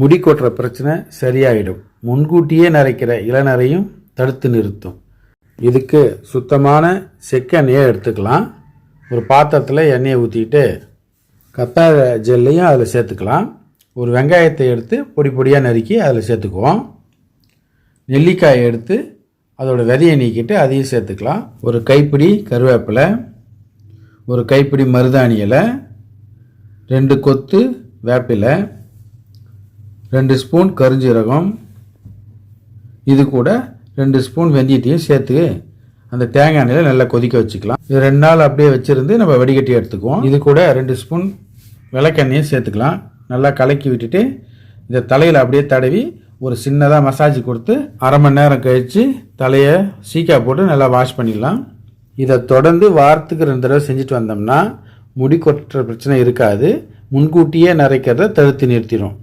முடி கொட்டுற பிரச்சனை சரியாயிடும். முன்கூட்டியே நரைக்கிற இளநரையும் தடுத்து நிறுத்தும். இதுக்கு சுத்தமான செக்கெண்ணெயை எடுத்துக்கலாம். ஒரு பாத்திரத்தில் எண்ணெயை ஊற்றிக்கிட்டு கத்தாழை ஜெல்லையும் அதில் சேர்த்துக்கலாம். ஒரு வெங்காயத்தை எடுத்து பொடி பொடியாக நறுக்கி அதில் சேர்த்துக்குவோம். நெல்லிக்காயை எடுத்து அதோட விதையை நீக்கிட்டு அதையும் சேர்த்துக்கலாம். ஒரு கைப்பிடி கருவேப்பிலை, ஒரு கைப்பிடி மருதாணி இலை, 2 கொத்து வேப்பிலை, 2 ஸ்பூன் கருஞ்சீரகம், இது கூட 2 ஸ்பூன் வெந்தயத்தையும் சேர்த்து அந்த தேங்காய் எண்ணெயில் நல்லா கொதிக்க வச்சுக்கலாம். இது 2 நாள் அப்படியே வச்சுருந்து நம்ம வடிகட்டி எடுத்துக்குவோம். இது கூட 2 ஸ்பூன் விளக்கெண்ணையும் சேர்த்துக்கலாம். நல்லா கலக்கி விட்டுட்டு இந்த தலையில் அப்படியே தடவி ஒரு சின்னதாக மசாஜ் கொடுத்து அரை மணி நேரம் கழித்து தலையை சீக்கா போட்டு நல்லா வாஷ் பண்ணிடலாம். இதை தொடர்ந்து வாரத்துக்கு 2 தடவை செஞ்சுட்டு வந்தோம்னா முடி கொட்டுற பிரச்சனை இருக்காது. முன்கூட்டியே நரைக்கிறத தடுத்து நிறுத்திடும்.